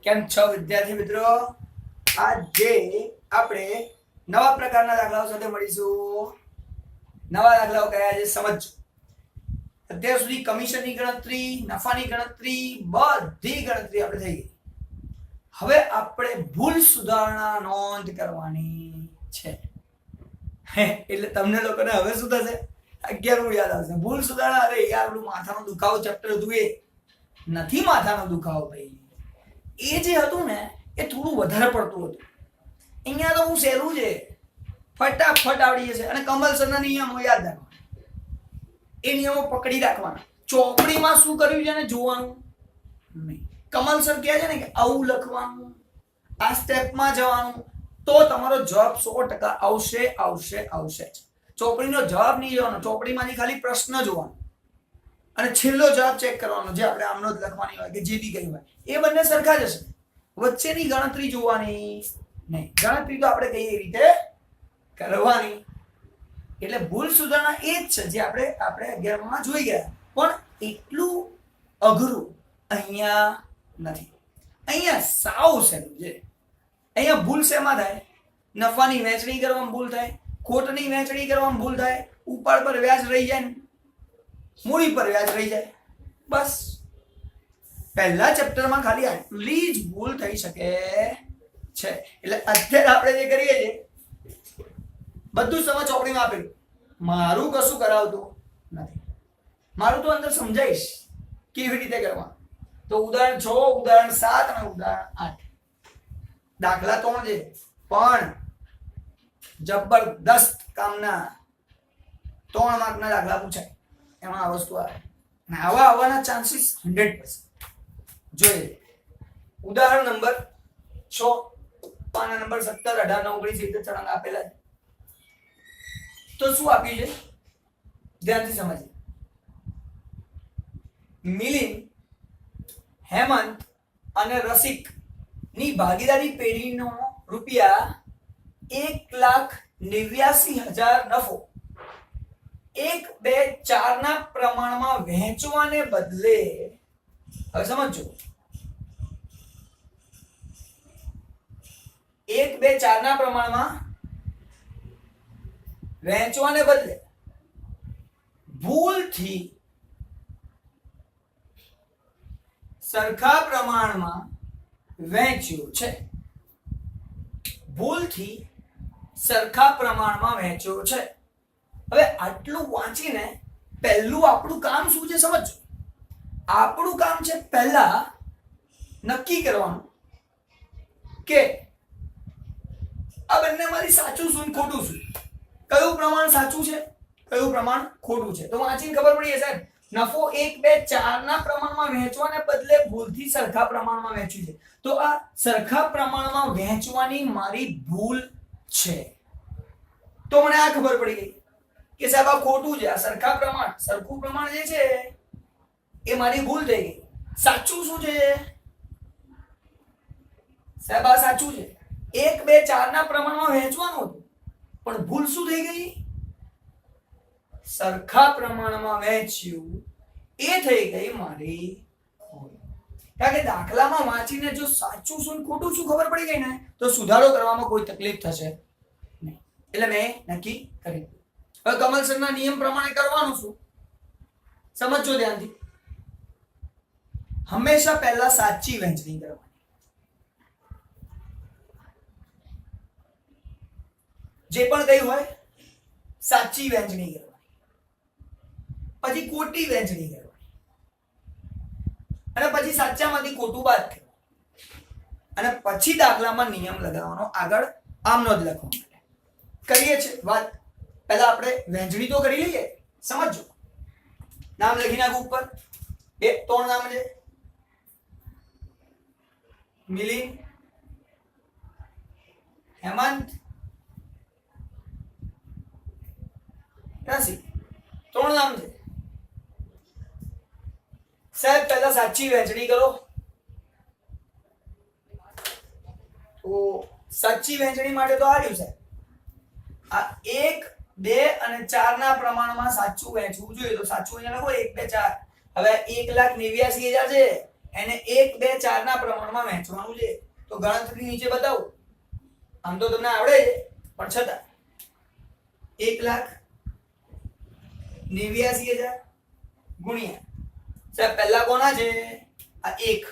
કેમ છો વિદ્યાર્થી મિત્રો? આજે આપણે નવા પ્રકારના દાખલાઓ સાથે મળીશું. નવા દાખલાઓ કયા છે સમજો. અત્યાર સુધી કમિશનની ગણતરી, નફાની ગણતરી, બધી ગણતરી આપણે થઈ ગઈ. હવે આપણે ભૂલ સુધારણા નોંધ કરવાની છે. એટલે તમને લોકોને હવે શું થશે? 11મું યાદ આવશે. ભૂલ સુધારણા. અરે યાર, આપણું માથાનો દુખાવો ચેપ્ટર હતું એ નથી. માથાનો દુખાવો ભાઈ, એ જે હતું ને એ થોડું વધારે પડતું હતું. અહીંયા તો હું સહેલું છે, ફટાફટ આવડી જશે. અને કમલસરના નિયમો યાદ રાખવાના, એ નિયમો પકડી રાખવાના. ચોપડીમાં શું કર્યું છે ને જોવાનું નહીં. કમલસર કહે છે ને કે આવું લખવાનું, આ સ્ટેપમાં જવાનું, તો તમારો જવાબ 100% આવશે આવશે આવશે. ચોપડીનો જવાબ નહીં જોવાનો, ચોપડીમાંથી ખાલી પ્રશ્ન જોવાનો અને છેલ્લો જવાબ ચેક કરવાનો, જે આપણે આમનો જ લખવાની હોય કે જે બી કઈ હોય એ બંને સરખા જ હશે. વચ્ચેની ગણતરી જોવાની નહીં. ગણતરી તો આપણે કઈ રીતે કરવાની. એટલે ભૂલ સુધારણા એ જ છે જે આપણે 11માં જોઈ ગયા, પણ એટલું અઘરું અહીંયા નથી. અહીંયા સાવ સહેલું છે. અહીંયા ભૂલ શેમાં થાય? નફાની વહેંચણી કરવામાં ભૂલ થાય, ખોટની વહેંચણી કરવામાં ભૂલ થાય, ઉપાડ પર વ્યાજ રહી જાય, મૂડી પર વ્યાજ રહી જાય. બસ પહેલા ચેપ્ટરમાં ખાલી આટલી જ ભૂલ થઈ શકે છે. એટલે અત્યારે આપણે જે કરીએ છીએ બધું સમજ ચોપડીમાં આપેલું. મારું કશું કરાવતું નથી. મારું તો અંદર સમજાઈશ કેવી રીતે કરવા. તો ઉદાહરણ 6, ઉદાહરણ 7 અને ઉદાહરણ 8 દાખલા 3 છે, પણ જબરદસ્ત કામના 3 માર્કના દાખલા પૂછાય. એમાં આ વસ્તુ આવે. આવા આવવાના ચાન્સીસ 100%. જોઈએ ઉદાહરણ નંબર 6, પાના નંબર 17, 18, 19 રીતે ચણાંક આપેલા છે. તો શું આપ્યું છે ધ્યાનથી સમજીએ. મિલિંદ, હેમંત અને રસિક ની ભાગીદારી પેઢીનો રૂપિયા 1,89,000 નફો 1, 2, 4 ના પ્રમાણમાં વહેંચવાને બદલે, હવે સમજો, 1, 2, 4 ના પ્રમાણમાં વહેંચવાને બદલે ભૂલથી સરખા પ્રમાણમાં વહેંચ્યું છે. ભૂલથી સરખા પ્રમાણમાં વહેંચ્યો છે. હવે આટલું વાંચીને પહેલું આપણું કામ શું છે સમજો. આપણું કામ છે પહેલા નક્કી કરવાનું કે આ બંનેમાંથી સાચું શું ખોટું શું, કયું પ્રમાણ સાચું છે, કયું પ્રમાણ ખોટું છે. તો વાંચીને ખબર પડી જશે. નફો 1, 2, 4 ના પ્રમાણમાં વહેંચવાને બદલે ભૂલથી સરખા પ્રમાણમાં વહેંચ્યું છે. તો આ સરખા પ્રમાણમાં વહેંચવાની મારી ભૂલ છે. તો મને આ ખબર પડી ગઈ કે સાહેબ આ ખોટું છે. આ સરખા પ્રમાણ, સરખું પ્રમાણ જે છે એ મારી ભૂલ થઈ ગઈ. સાચું શું છે સાહેબ? આ સાચું છે. 1, 2, 4 ના પ્રમાણમાં વહેંચવાનું હતું, પણ ભૂલ શું થઈ ગઈ? સરખા પ્રમાણમાં વહેંચ્યું એ થઈ ગઈ મારી ભૂલ. કારણ કે દાખલામાં વાંચીને જો સાચું શું ખોટું શું ખબર પડી ગઈ ને, તો સુધારો કરવામાં કોઈ તકલીફ થશે નહીં. એટલે મેં નક્કી કરી. હવે કમલસરના નિયમ પ્રમાણે કરવાનું શું સમજો ધ્યાનથી. હંમેશા પહેલા સાચી વહેંચણી કરવાની. જે પણ કઈ હોય સાચી વહેંચણી કરવાની, પછી ખોટી વહેંચણી કરવાની, અને પછી સાચામાંથી ખોટું બાદ કરવાનું, અને પછી દાખલામાં નિયમ લગાવવાનો. આગળ આમનો જ લખવા માટે કરીએ છીએ વાત. પહેલા આપણે વહેંચણી તો કરી લઈએ. સમજો, નામ લખી નાખું ઉપર. 3 નામ છે: મિલિંદ, હેમંત, રસિક. 3 નામ છે. સાહેબ પહેલા સાચી વહેંચણી કરો. તો સાચી વહેંચણી માટે તો આવ્યું સાહેબ આ 1, 2 અને 4 ના પ્રમાણમાં સાચું વહેંચવું જોઈએ. તો સાચું અહીંયા લખો 1, 2, 4. હવે 1,89,000 છે, એને 1 2 4 ના પ્રમાણમાં વહેંચવાનું છે. તો ગણતરી નીચે બતાવું. આમ તો તમને આવડે છે પણ છતાં 1,89,000 ગુણ્યા સાહેબ પહેલા કોના છે આ 1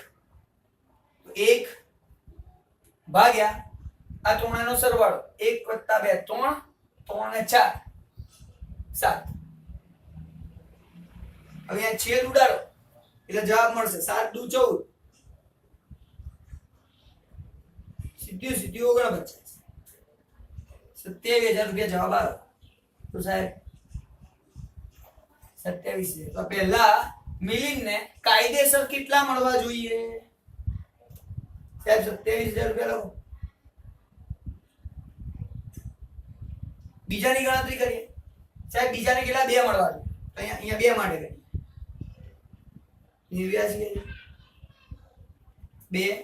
1 ભાગ્યા આ ત્રણેયનો સરવાળો 1 + 2 3 3 ને 4 7. હવે આ છેદ ઉડાડો એટલે જવાબ મળશે 7 દુ 14 સીધું 49 27,000 રૂપિયા જવાબ આવે. તો સાહેબ 27,000. તો પહેલા મિલિંદને કાયદેસર કેટલા મળવા જોઈએ સાહેબ? 27,000 રૂપિયા લખો. બીજાની ગણતરી કરીએ સાહેબ. બીજાને કેટલા 2 મળવા જોઈએ? તો અહીંયા 2 માટે કરીએ 89,000 2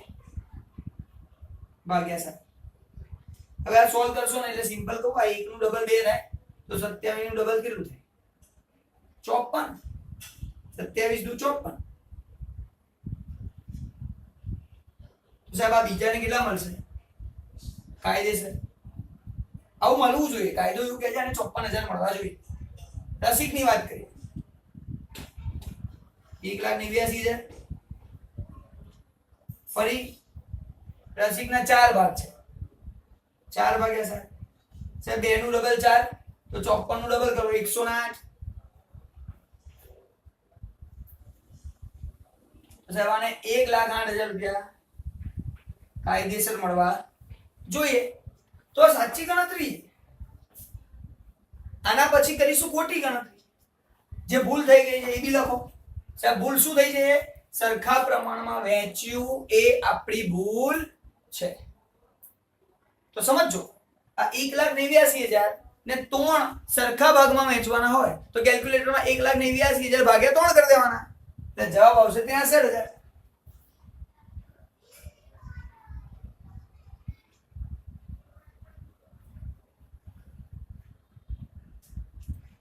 ભાગ્યા 7. હવે આ સોલ્વ કરશો ને એટલે સિમ્પલ કહું આ 1 નું ડબલ 2 થાય તો 27 નું ડબલ કેટલું થાય? 54. 27 દુ 54. તો સાહેબ આ બીજાને કેટલા મળશે કાયદેસર? આવું મળવું જોઈએ. કાયદો એવું કહે છે અને 54,000 મળવા જોઈએ. રસિકની વાત કરીએ 1,89,000. ફરી રસિકના 4 ભાગ છે 4 ભાગ્યા 7. સાહેબ 2 નું ડબલ 4 તો 54 નું ડબલ કરો 108. તો સાહેબ આને 1,08,000 રૂપિયા કાયદેસર મળવા જોઈએ. તો સાચી ગણતરી. આના પછી કરીશું ખોટી ગણતરી. જે ભૂલ થઈ ગઈ છે એ બી લખો. સાહેબ ભૂલ શું થઈ છે? સરખા પ્રમાણમાં વહેંચ્યું એ આપણી ભૂલ છે. તો સમજો આ 1,89,000 ને 3 સરખા ભાગમાં વહેંચવાના હોય તો કેલ્ક્યુલેટરમાં 1,89,000 ભાગ્યા 3 કરી દેવાના એટલે જવાબ આવશે 63,000.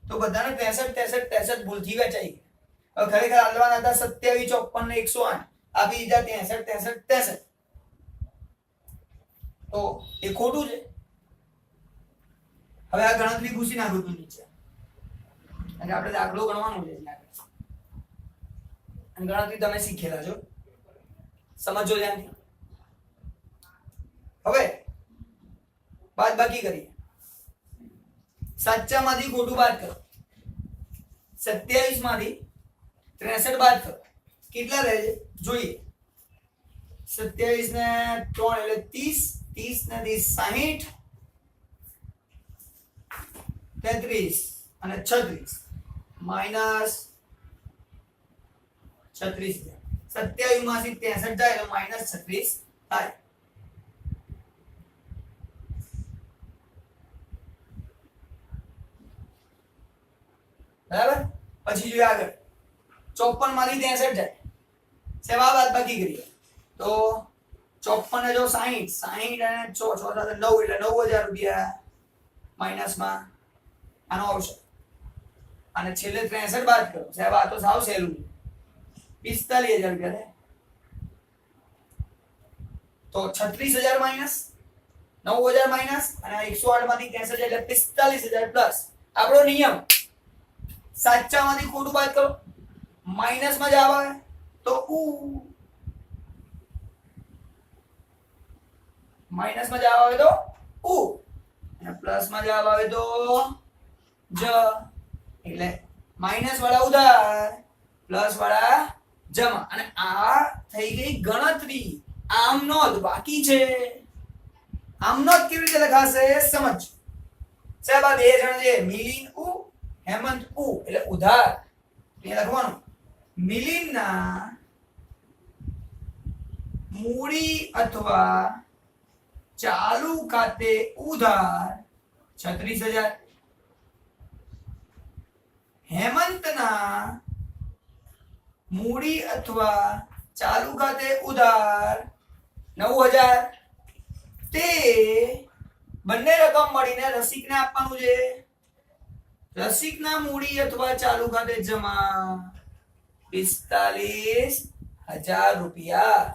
તો બધાને 63 63 ભૂલથી વેચાઈ ગયા. હવે ખરેખર આલવાના હતા 27 54 ને 108 આપી દીધા 63 63 63. તો એ ખોટું છે. હવે આ ગણતરી ભૂસી નાખું તું નીચે અને આપણે દાખલો ગણવાનો છે. અને ગણતરી તમે શીખેલા છો સમજો ધ્યાનથી. હવે બાદબાકી કરીએ. સાચામાંથી ખોટું બાદ કરો. 27 માંથી 63 બાદ કરો કેટલા રહે છે જોઈએ. 27 ને 3 એટલે 30 30 ને 30 60 33 અને 36 માઈનસ 36. 27 માંથી 63 જાય એટલે માઈનસ 36 થાય. બરાબર. પછી જોઈએ આગળ 54 માંથી 63 જાય સેવા બાદ બાકી કરીએ તો 54 ને જો 60 અને 6 સાથે 9 એટલે 9,000 રૂપિયા માઈનસમાં આનો આવશે. અને છેલ્લે 63 બાદ કરો સાહેબ આ તો સાવ સહેલું 45,000 રૂપિયા થાય. તો 36,000 માઈનસ 9,000 માઈનસ અને 108 માંથી 63 એટલે 45,000 પ્લસ આપણો નિયમ સાચામાંથી ખોટું બાદ કરો માઈનસ માં જવાબ આવે તો માઈનસ માં જવાબ આવે તો અને પ્લસ માં જવાબ આવે તો જ. એટલે માઈનસ વાળા ઉધાર પ્લસ વાળા જમા. અને આ થઈ ગઈ ગણતરી. આમ નોંધ બાકી છે. આમ નોંધ કેવી રીતે લખાશે સમજ. સાહેબ આ બે જણ છે મિલિંદ હેમંત એટલે ઉધાર અહીંયા લખવાનું મિલિંદના મૂડી અથવા ચાલુ ખાતે ઉધાર 36,000. હેમંતના મૂડી અથવા ચાલુ ખાતે ઉધાર 9,000. તે બંને રકમ મળીને રસિકને આપવાનું છે. રસિકના મૂડી અથવા ચાલુ ખાતે જમા 45,000 ₹1000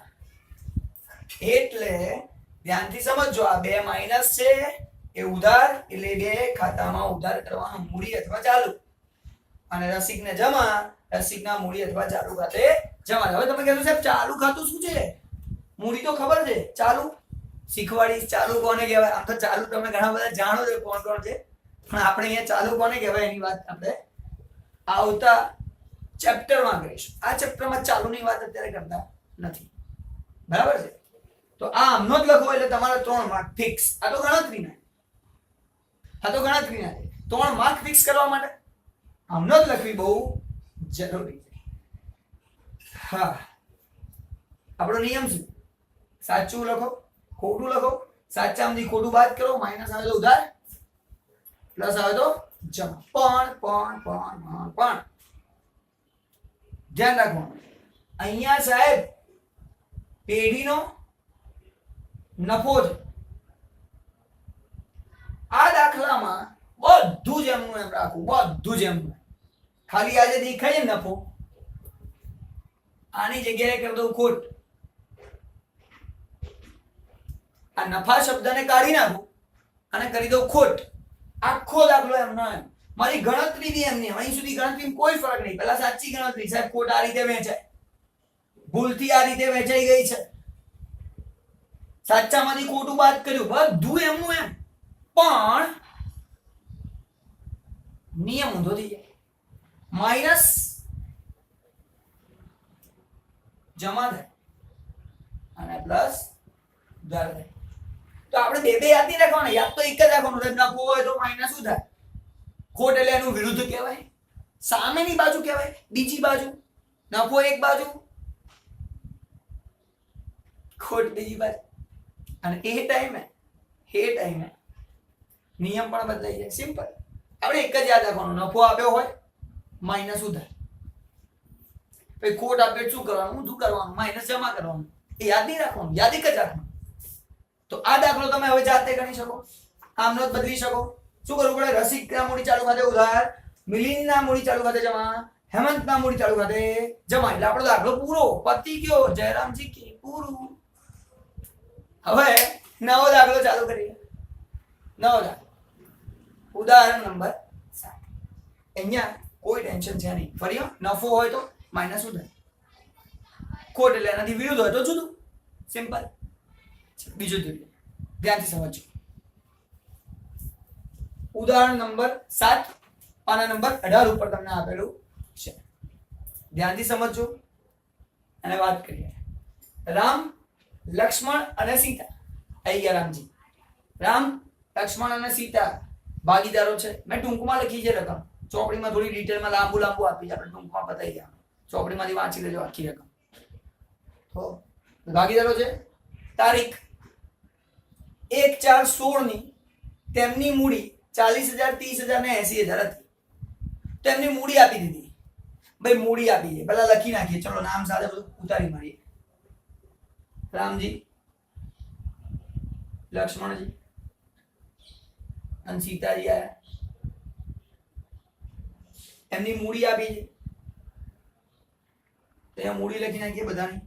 એટલે ધ્યાનથી સમજો આ બે માઈનસ છે એ ઉધાર એટલે બે ખાતામાં ઉધાર કરવાનો મૂડી અથવા ચાલુ અને રસીકને જમા રસીકના મૂડી અથવા ચાલુ ખાતે જમા. હવે તમે કહેશો સાહેબ ચાલુ ખાતું શું છે? મૂડી તો ખબર છે, ચાલુ શીખવાડીશ. ચાલુ કોને કહેવાય? આમ તો ચાલુ તમે ઘણા બધા જાણો છો કોણ કોણ છે, પણ આપણે અહીંયા ચાલુ કોને કહેવાય એની વાત આપણે આવતા ચેપ્ટરમાં કરીશું. આ ચેપ્ટરમાં ચાલુની વાત અત્યારે કરતા નથી, બરાબર છે? તો આ આમનો જ લખો એટલે તમારા 3 માર્ક ફિક્સ. આ તો ગણતરીના 3 માર્ક ફિક્સ કરવા માટે આમનો જ લખવી બહુ જરૂરી છે. હા, આપણો નિયમ શું? સાચું લખો, ખોટું લખો. સાચામાંથી ખોટું બાદ કરો, માઈનસ આવે તો ઉધાર, પ્લસ આવે તો જમા. પણ ધ્યાન રાખવાનું, અહીંયા સાહેબ પેઢીનો નફો છે. આ દાખલામાં બધું જ એમનું એમ રાખવું, બધું જ એમનું. ખાલી આજે દેખાય છે નફો, આની જગ્યાએ કરી દઉં ખોટ. આ નફા શબ્દને કાઢી નાખું અને કરી દઉં ખોટ. આખો દાખલો એમનો એમ. મારી ગણતરી બી એમની. અહીં સુધી ગણતરીમાં કોઈ ફરક નહીં. પહેલા સાચી ગણતરી, સાહેબ ખોટ આ રીતે વહેંચાય, ભૂલથી આ રીતે વહેંચાઈ ગઈ છે, સાચામાંથી ખોટું બાદ કર્યું, બધું એમનું એમ. પણ નિયમ ઊંધો થઈ જાય. માઈનસ જમા થાય અને પ્લસ ઉધાર થાય. તો આપણે બે યાદ નહીં રાખવાના, યાદ તો એક જ રાખવાનું. નફો હોય તો માઈનસ શું થાય? ખોટ એટલે એનું વિરુદ્ધ કહેવાય, સામેની બાજુ કહેવાય, બીજી બાજુ. નફો એક બાજુ, ખોટ બીજી બાજુ. અને એ ટાઈમે નિયમ પણ બદલાઈ જાય. સિમ્પલ. આપણે એક જ યાદ રાખવાનું, નફો આપ્યો હોય માઈનસ ઉધાર, પછી ખોટ આપ્યો શું કરવાનું? ઊંધું કરવાનું, માઈનસ જમા કરવાનું. એ યાદ નહીં રાખવાનું, યાદ એક જ રાખવાનું. તો આ દાખલો તમે હવે જાતે ગણી શકો, આમનો જ બદલી શકો. શું કરવું પડે? રસિકના મૂડી ચાલુ ખાતે ઉધાર, મિલિંદના મૂડી ચાલુ ખાતે જમા, હેમંતના મૂડી ચાલુ ખાતે જમા. એટલે આપણો દાખલો પૂરો, પતી ગયો. જયરામજી કે પૂરું. હવે નવો દાખલો ચાલુ કરીએ. નવો દાખલો, ઉદાહરણ નંબર 7. અહીંયા કોઈ ટેન્શન છે નહીં. ફરી નફો હોય તો માઈનસ ઉધાર, ખોટ એટલે એનાથી વિરુદ્ધ હોય તો જુદું. સિમ્પલ. બીજું ધ્યાનથી સમજો. ઉદાહરણ નંબર 7 અને નંબર 18 ઉપર તમને આપેલું છે. ધ્યાનથી સમજો અને વાત કરીએ. રામ, લક્ષ્મણ અને સીતા. આવી ગયા રામજી. રામ, લક્ષ્મણ અને સીતા ભાગીદારો છે. મેં ટૂંકમાં લખી છે રકમ, ચોપડીમાં થોડી ડિટેલમાં લાંબુ આપી છે, આપણે ટૂંકમાં બતાવી ગયા. ચોપડીમાંથી વાંચી લેજો આખી રકમ. તો ભાગીદારો છે. તારીખ 1/4/16 ની તેમની મૂડી 40,000, 30,000 ને 80,000 હતી. તો એમની મૂડી આપી દીધી. ભાઈ મૂડી આપી છે, પહેલા લખી નાખીએ. ચલો નામ સાથે બધું ઉતારી મારીએ. રામજી, લક્ષ્મણજી અને સીતાજી આયા. એમની મૂડી આપી છે. તો અહીંયા મૂડી લખી નાખીએ બધાની.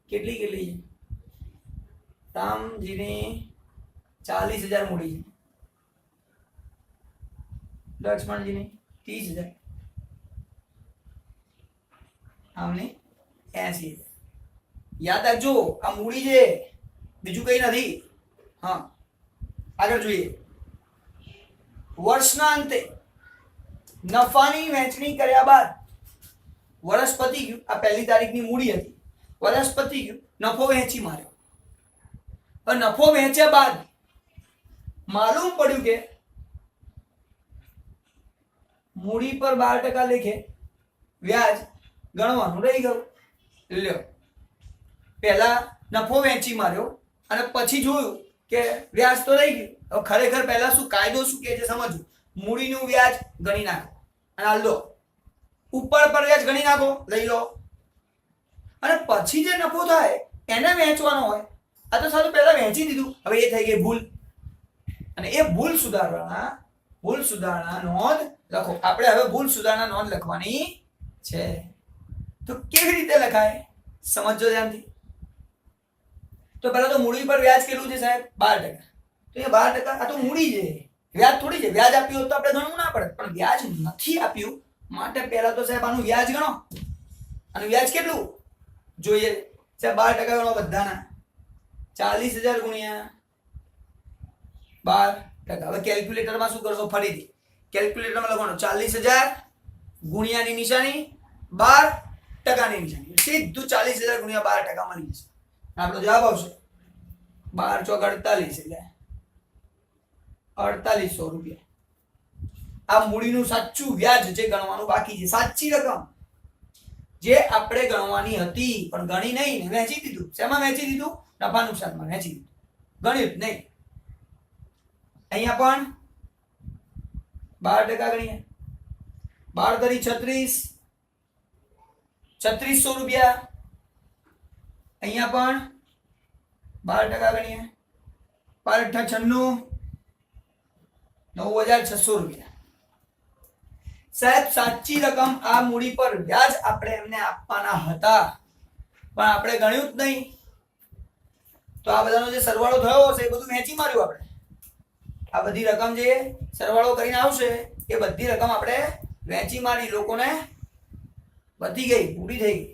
કેટલી છે? રામજીની 40,000 મૂડી છે, લક્ષ્મણજીની 30,000, આમની 80,000. યાદ રાખજો, આ મૂડી છે, બીજું કઈ નથી. હા, આગળ જોઈએ. વર્ષના અંતે નફાની વહેંચણી કર્યા બાદ, વર્ષ પતી ગયું. આ પહેલી તારીખની મૂડી હતી, વર્ષ પતી ગયું, નફો વહેંચી માર્યો. નફો વહેંચ્યા બાદ માલુમ પડ્યું કે મૂડી પર 12% લેખે વ્યાજ ગણવાનું રહી ગયું. લ્યો, પહેલા નફો વહેંચી માર્યો અને પછી જોયું કે વ્યાજ તો રહી ગયું. હવે ખરેખર પહેલા શું કાયદો શું કહે છે સમજવું. મૂડીનું વ્યાજ ગણી નાખો અને હાલ લો, ઉપર પર વ્યાજ ગણી નાખો, લઈ લો, અને પછી જે નફો થાય એને વહેંચવાનો હોય. આ તો સારું પહેલા વહેંચી દીધું, હવે એ થઈ ગઈ ભૂલ. અને એ ભૂલ સુધારણા નોંધ લખો. આપણે હવે ભૂલ સુધારણા નોંધ લખવાની છે. તો કેવી રીતે લખાય? સમજો ધ્યાનથી. તો પહેલા તો મૂડી પર વ્યાજ કેટલું છે સાહેબ? 12%. તો એ 12%, આ તો મૂડી છે, વ્યાજ થોડી છે. વ્યાજ આપ્યું હોત તો આપણે ગણવું ના પડે, પણ વ્યાજ નથી આપ્યું માટે પહેલા તો સાહેબ આનું વ્યાજ ગણો. આનું વ્યાજ કેટલું જોઈએ સાહેબ? 12% ગણો બધાના. 40,000 ગુણ્યા 12%. હવે કેલ્ક્યુલેટરમાં શું કરશો? ફરીથી કેલ્ક્યુલેટરમાં લખવાનું 40,000 ગુણ્યાની નિશાની 12%ની નિશાની, સીધું 40,000 ગુણ્યા 12% મળી જશે. આપણો જવાબ આવશે 12 ચોક 48, એટલે 4800 રૂપિયા. આ મૂડીનું સાચું વ્યાજ જે ગણવાનું બાકી છે, સાચી રકમ જે આપણે ગણવાની હતી પણ ગણી નહીં ને વહેંચી દીધું. શેમાં વહેંચી દીધું? નફા નુકસાનમાં વહેંચી દીધું, ગણ્યું જ નહીં. અહીંયા પણ 12% ગણીએ. 12 તરી 3600 રૂપિયા. અહીંયા પણ 12% ગણીએ. 12 × 96, 9,600 રૂપિયા. સાહેબ સાચી રકમ આ મૂડી પર વ્યાજ આપણે એમને આપવાના હતા પણ આપણે ગણ્યું જ નહીં. તો આ બધાનો જે સરવાળો થયો હશે એ બધું વહેંચી માર્યું આપણે. આ બધી રકમ જે સરવાળો કરીને આવશે એ બધી રકમ આપણે વહેંચી મારી, લોકોને વધી ગઈ, પૂરી થઈ ગઈ.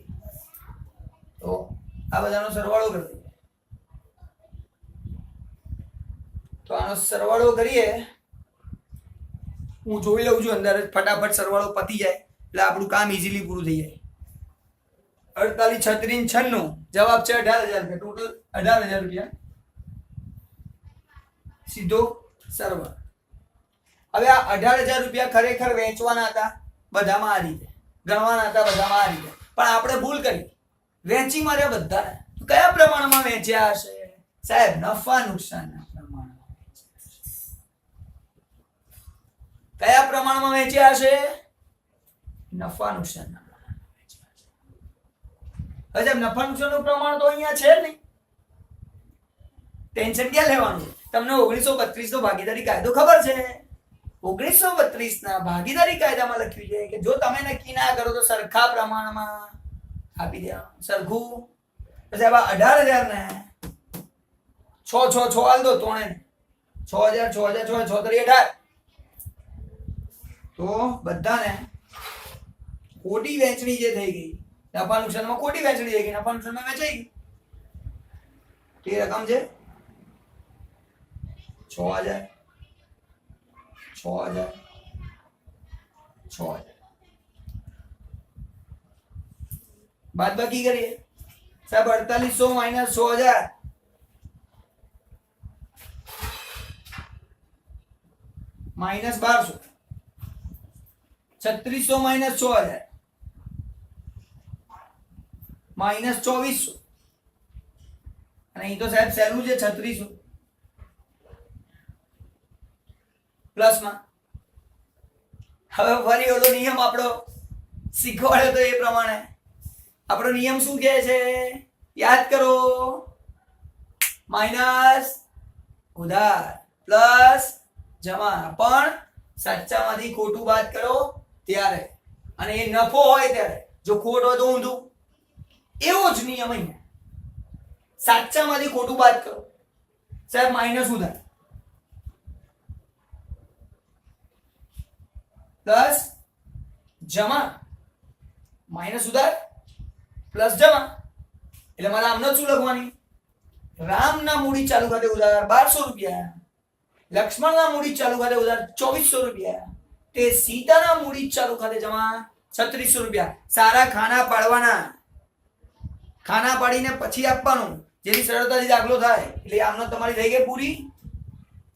તો આ બધાનો સરવાળો કરી દઈએ. તો આનો સરવાળો કરીએ. હું જોઈ લઉં છું અંદર, ફટાફટ સરવાળો પતી જાય એટલે આપણું કામ ઇઝીલી પૂરું થઈ જાય. 48, 36, 96 જવાબ છે 18,000 રૂપિયા. ટોટલ 18,000 રૂપિયા. સીધો સરવાળો. હવે આ 18,000 રૂપિયા ખરેખર વેચવાના હતા બધામાં આ રીતે, ગણવાના હતા બધામાં આ રીતે, પણ આપણે ભૂલ કરી, વેચી માર્યા બધાને. તો કયા પ્રમાણમાં વેચ્યા હશે સાહેબ? નફા નુકસાનના પ્રમાણમાં. કયા પ્રમાણમાં વેચ્યા હશે? નફા નુકસાનના પ્રમાણમાં વેચ્યા હશે. હવે સાહેબ નફા નુકસાનનું પ્રમાણ તો અહીંયા છે જ નહીં, ટેન્શન ક્યાં લેવાનું? તમને 1932 નો ભાગીદારી કાયદો ખબર છે? 1932 ના ભાગીદારી કાયદામાં લખ્યું છે કે જો તમે નક્કી ના કરો તો સરખા પ્રમાણમાં આપી દેવાનું, સરખું. પછી આ 18,000 ને 6 હાલ દો, ત્રણે 6,000 6,000 6 તરી 18. તો બધાને ખોટી વેચણી જે થઈ ગઈ, નફા નુકસાનમાં ખોટી વેચણી થઈ ગઈ, નફા નુકસાનમાં વેચાઈ ગઈ. તે રકમ છે 6,000 6,000 6,000. બાદબાકી કરીએ સાહેબ. 4800 માઇનસ 6,000 માઇનસ 1200. 3600 minus 6,000 minus 2400. અને અહીં તો સાહેબ સહેલું છે 3600 પ્લસમાં. હવે ફરી ઓલો નિયમ આપણો શીખવાડ્યો તો એ પ્રમાણે આપણો નિયમ શું કહે છે? યાદ કરો. માઇનસ ઉધાર પ્લસ જમા, પણ સાચામાંથી ખોટું બાદ કરો ત્યારે, અને એ નફો હોય ત્યારે. જો ખોટ હોય તો ઊંધું. એવો જ નિયમ અહીંયા, સાચામાંથી ખોટું બાદ કરો સાહેબ. માઇનસ ઉધાર પ્લસ જમા, માઇનસ ઉધાર પ્લસ જમા. એટલે મારે આમને શું લખવાની? રામના મૂડી ચાલુ ખાતે ઉધાર 1200 રૂપિયા, લક્ષ્મણના મૂડી ચાલુ ખાતે ઉધાર 2400 રૂપિયા, તે સીતાના મૂડી ચાલુ ખાતે જમા 3600 રૂપિયા. સારા ખાના પાડવાના, ખાના પાડીને પછી આપવાનું, જેથી સરળતાથી દાખલો થાય. એટલે આમનો તમારી થઈ ગઈ પૂરી.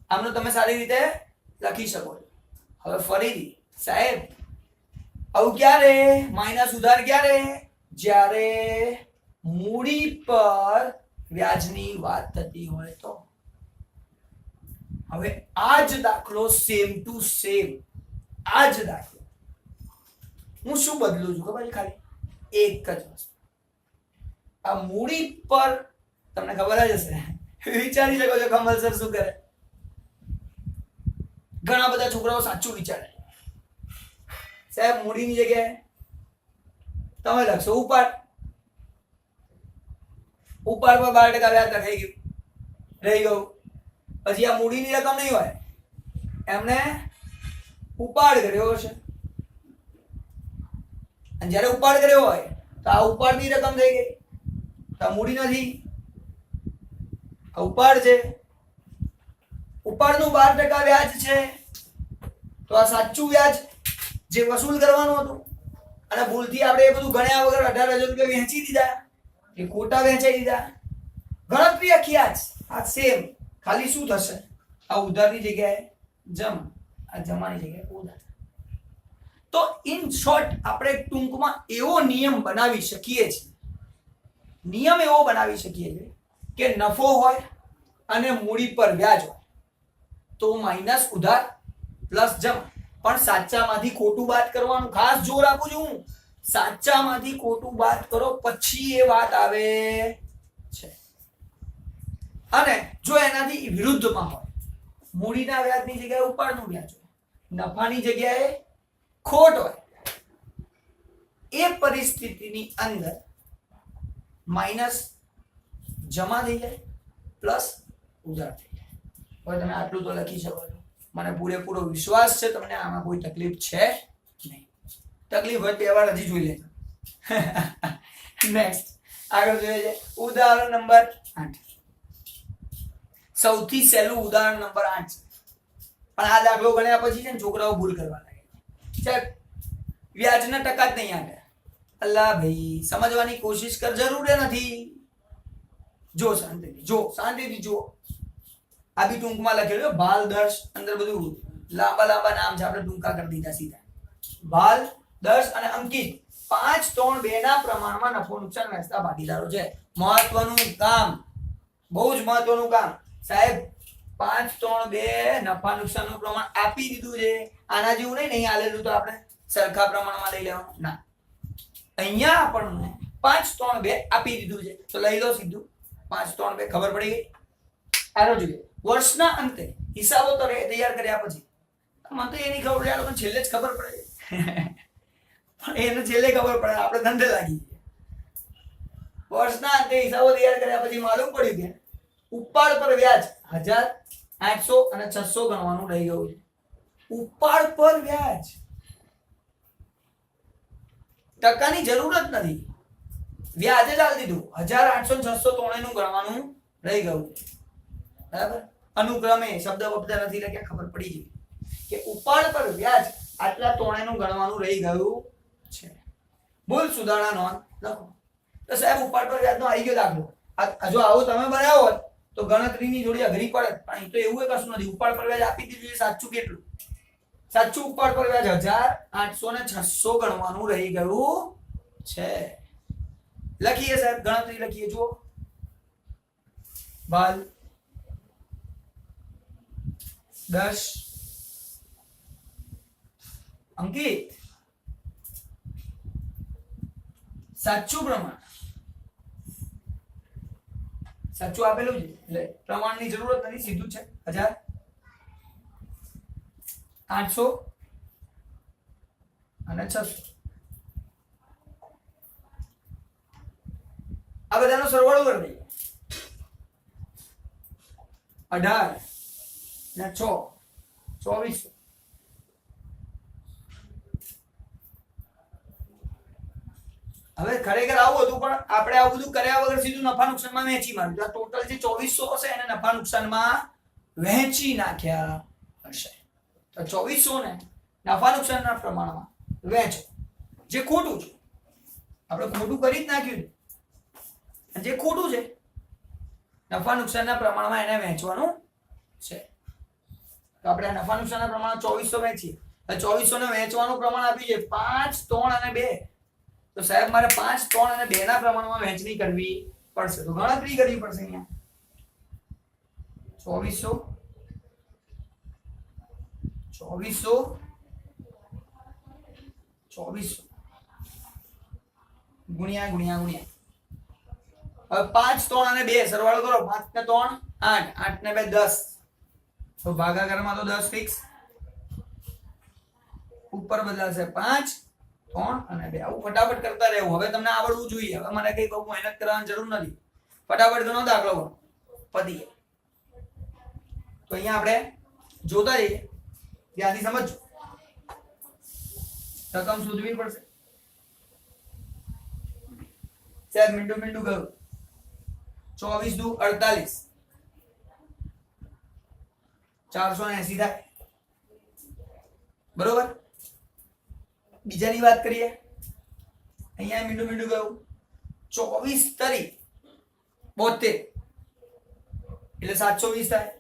આમનો તમે સારી રીતે લખી શકો. હવે ફરીથી સાહેબ આવું ક્યારે? માઇનસ ઉધાર ક્યારે? જ્યારે મૂડી પર વ્યાજની વાત થતી હોય તો. હવે આ જ દાખલો સેમ ટુ સેમ, આ જ દાખલો હું શું બદલું છું ખબર છે? ખાલી એક જ વસ્તુ. આ મૂડી પર તમને ખબર જ હશે, વિચારી શકો છો કમલ સર શું કરે. ઘણા બધા છોકરાઓ સાચું વિચારે સાહેબ. મૂડીની જગ્યાએ તમે લખશો ઉપાડ, ઉપાડ પર 12% વ્યાજ લખાઈ ગયું, રહી ગયું. પછી આ મૂડીની રકમ નહીં હોય, એમને ઉપાડ કર્યો છે, અને જ્યારે ઉપાડ કર્યો હોય તો આ ઉપાડની રકમ થઈ ગઈ, તો આ મૂડી નથી, આ ઉપાડ છે. ઉપાડનું 12% વ્યાજ છે, તો આ સાચું વ્યાજ જે વસૂલ કરવાનું હતું, અને ભૂલથી આપણે એ બધું ગણ્યા વગર 18,000 રૂપિયા વેચી દીધા, એ ખોટા વેચાઈ દીધા. ગણતરી આખી આ સેમ, ખાલી શું થશે, આ ઉધારની જગ્યાએ જમ, આ જમાની જગ્યાએ ઉધાર. તો ઇન શોર્ટ આપણે ટૂંકમાં એવો નિયમ બનાવી શકીએ છીએ, નિયમ એવો બનાવી શકીએ છીએ કે નફો હોય અને મૂડી પર વ્યાજ હોય તો માઇનસ ઉધાર પ્લસ જમા. પણ સાચામાંથી ખોટું બાદ કરવાનું, ખાસ જોર આપું છું હું, સાચામાંથી ખોટું બાદ કરો પછી એ વાત આવે છે. અને જો એનાથી વિરુદ્ધમાં હોય, મૂડીના વ્યાજની જગ્યાએ ઉપાડનું વ્યાજ હોય, નફાની જગ્યાએ ખોટ હોય, એ પરિસ્થિતિની અંદર માઇનસ જમા થઈ જાય પ્લસ ઉધાર થઈ જાય. હવે તમે આટલું તો લખી શકો છો, મને પૂરેપૂરો વિશ્વાસ છે તમને આમાં કોઈ તકલીફ છે નહીં. તકલીફ હોય 2 વાર હજી જોઈ લેજો. નેક્સ્ટ આગળ જોઈએ છે ઉદાહરણ નંબર 8. સૌથી સહેલું ઉદાહરણ નંબર 8 છે, પણ આ દાખલો ગણ્યા પછી છે ને છોકરાઓ ભૂલ કરવા લાગે છે. વ્યાજના ટકા જ નહીં આવે. અલ્લા ભાઈ સમજવાની કોશિશ કર, જરૂર નથી. જો શાંતિથી જો. આ બી ટૂંકમાં લખેલું ભાલ દર્શ, અંદર બધું લાંબા નામ છે, આપણે ટૂંકા કરી દીધા સીધા. ભાલ, દર્શ અને અંકિત 5, 3, 2 ના પ્રમાણમાં નફો નુકસાન વહેંચતા ભાગીદારો છે. મહત્વનું કામ, બહુ જ મહત્વનું કામ સાહેબ. 5, 3, 2 નફા નુકસાનનું પ્રમાણ આપી દીધું છે. આના જેવું નહીં આલેલું તો આપણે સરખા પ્રમાણમાં લઈ લેવાનું ના. અહીંયા આપણને 5, 3, 2 આપી દીધું છે તો લઈ લો સીધું 5, 3, 2. ખબર પડી ગઈ? આનો જોઈએ વર્ષના અંતે હિસાબો તો તૈયાર કર્યા પછી મને તો એની ખબર પડે, પણ છેલ્લે જ ખબર પડે. પણ એને છેલ્લે ખબર પડે, આપણે ધંધે લાગી ગયા. વર્ષના અંતે હિસાબો તૈયાર કર્યા પછી માલુમ પડ્યું કે ઉપાડ પર વ્યાજ 1000, 800 અને 600 ગણવાનું રહી ગયું છે. ઉપાડ પર વ્યાજ ટકાની જરૂર જ નથી, વ્યાજ જ આપી દીધું. 1000, 800, 600 ત્રણેયનું ગણવાનું રહી ગયું છે. બરાબર? અનુક્રમે શબ્દ વબ્દ નથી લખ્યા, ખબર પડી ગઈ કે ઉપાડ પર વ્યાજ આટલા ત્રણેયનું ગણવાનું રહી ગયું છે. ભૂલ સુધારણા નોંધ લખો. તો સાહેબ ઉપાડ પર વ્યાજનો આવી ગયો દાખલો. જો આવું તમે બનાવો હોત તો ગણતરીની જોડી અઘરી પડે, પણ એ તો એવું કશું નથી. ઉપાડ પર વ્યાજ આપી દીધું છે. સાચું કેટલું? સાચું ઉપાડ પર વ્યાજ 1000, 800 ને 600 ગણવાનું રહી ગયું છે. લખીએ સાહેબ, ગણતરી લખીએ. જુઓ બાલ 10 અંકિત સાચું પ્રમાણ, સાચું આપેલું છે એટલે પ્રમાણની જરૂરત નથી, સીધું છે. 1000, 800 અને 600. આ બધાનો સરવાળો કરી દઈએ. 18 ને 6 2400. હવે ખરેખર આવું હતું, પણ આપણે આવું બધું કર્યા વગર સીધું નફા નુકસાનમાં વહેંચી માર્યું. આ ટોટલ જે 2400 હશે એને નફા નુકસાનમાં વહેંચી નાખ્યા હશે. તો 2400 ને નફા નુકસાનના પ્રમાણમાં વહેંચો. જે ખોટું છે આપણે ખોટું કરી જ નાખ્યું, જે ખોટું છે નફા નુકસાનના પ્રમાણમાં એને વહેંચવાનું છે. તો આપણે નફા નુકસાનના પ્રમાણમાં 2400 વહેંચીએ. 2400 ને વહેંચવાનું પ્રમાણ આપ્યું છે 5, 3 અને 2. તો સાહેબ મારે 5, 3 અને 2 ના પ્રમાણમાં વહેંચણી કરવી પડશે. તો ગણતરી કરવી પડશે. અહીંયા 2400 ગુણ્યા ગુણ્યા ગુણ્યા. હવે 5, 3 અને 2 સરવાળો કરો. 5 ને 3 8, 8 ને 2 10. તો ભાગાકારમાં તો 10 ફિક્સ, ઉપર બદલાશે 5, 3 અને 2. આવું ફટાફટ કરતા રહેવું. હવે તમને આવડવું જોઈએ. હવે મને કઈ બહુ મહેનત કરવાની જરૂર નથી. ફટાફટ ગણો દાખલો ગણો પતી જાય. તો અહીંયા આપણે જોતા જઈએ, ધ્યાનથી સમજો. રકમ શોધવી પડશે. સાહેબ મીંડું ગયું. 24 દુ 48, 480 થાય. બરોબર. બીજાની વાત કરીએ. અહીંયા મીંડું ગયું. 24 તરી 72 એટલે 720 થાય.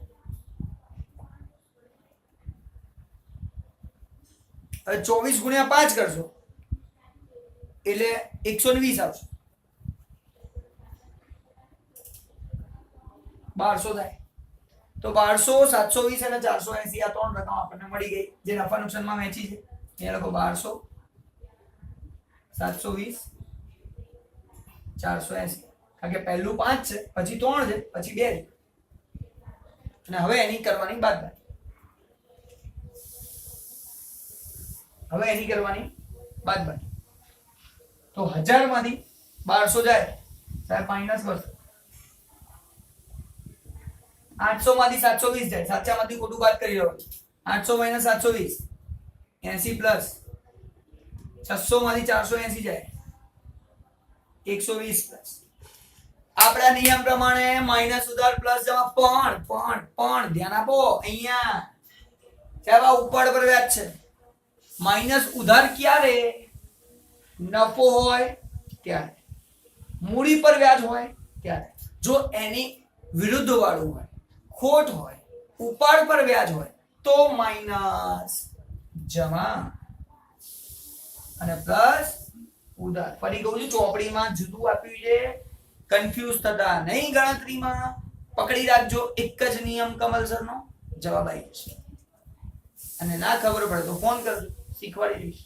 હવે 24 ગુણ્યા 5 કરશો એટલે 120 આવશે. 1200 થાય. તો 1200, 720 અને 480 આ ત્રણ રકમ આપણને મળી ગઈ, જે નફા નુકસાનમાં વહેંચી છે. અહીંયા લખો 1200, 720, 480. કારણ કે પહેલું 5 છે, પછી 3 છે, પછી 2 છે. અને હવે એની કરવાની બાદબાકી. તો 1000 માંથી 1200 જાય સાહેબ માઈનસ કરશો. 800 માંથી 720 જાય, સાચામાંથી ખોટું બાદ કરી રહ્યો. 800 માઈનસ 720 80 પ્લસ 600 માંથી 480 જાય 120 પ્લસ. આપણા નિયમ પ્રમાણે માઈનસ ઉધાર પ્લસ જમા પણ ધ્યાન આપો. અહીંયા સાહેબ આ ઉપર પર વ્યાજ છે. માઈનસ ઉધાર ક્યારે? નફો હોય ત્યારે, મૂડી પર વ્યાજ હોય ત્યારે. જો એની વિરુદ્ધ વાળું હોય, ખોટ હોય, ઉપાડ પર વ્યાજ હોય તો માઈનસ જમા અને પ્લસ ઉધાર. ફરી કહું છું, ચોપડીમાં જુદું આપ્યું છે, કન્ફ્યુઝ થતા નહીં. ગણતરીમાં પકડી રાખજો, એક જ નિયમ કમલ સરનો, જવાબ આવી જશે. અને ના ખબર પડે તો ફોન કરજો, શીખવાડી દઈશ.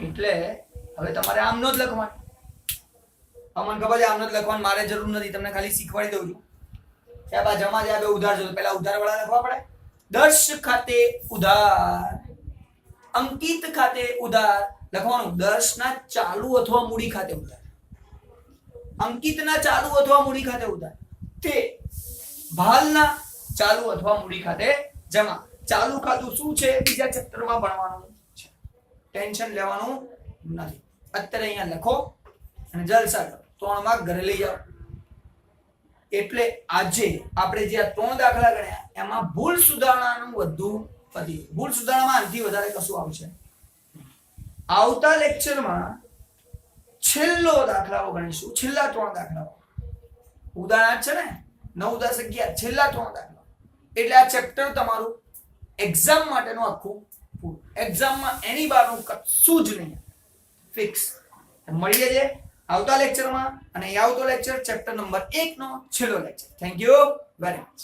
એટલે હવે તમારે આમનો જ લખવાનું. અમને ખબર છે આમનો જ લખવાનું, મારે જરૂર નથી, તમને ખાલી શીખવાડી દઉં છું. સાહેબ આ જમા છે, આ ઉધાર છે, પહેલા ઉધાર વાળા લખવા પડે. દર્શ ખાતે ઉધાર, અંકિત ખાતે ઉધાર લખવાનું. દર્શના ચાલુ અથવા મૂડી ખાતે ઉધાર, અંકિતના ચાલુ અથવા મૂડી ખાતે ઉધાર, તે ભાલના ચાલુ અથવા મૂડી ખાતે જમા. ચાલુ ખાતું શું છે બીજા ચેપ્ટરમાં ભણવાનું છે, ટેન્શન લેવાનું નથી. અત્યારે અહીંયા લખો અને જલસા કરો, 3 માર્ક ઘરે લઈ જાઓ. એટલે આજે આપણે જે આ 3 દાખલા ગણ્યા એમાં ભૂલ સુધારણાનું વધુ પતી. ભૂલ સુધારણામાં આનાથી વધારે કશું આવશે. આવતા લેક્ચરમાં છેલ્લો દાખલાઓ ગણીશું, છેલ્લા 3 દાખલાઓ. ઉદાહરણ છે ને 9, 10, 11 છેલ્લા 3 દાખલા. એટલે આ ચેપ્ટર તમારું એક્ઝામ માટેનું આખું પૂરું. એક્ઝામમાં એની બહારનું કશું જ નહીં, ફિક્સ. મળીએ છે આવતા લેક્ચરમાં, અને આવતો લેક્ચર ચેપ્ટર નંબર 1 નો છેલ્લો lecture. Thank you very much.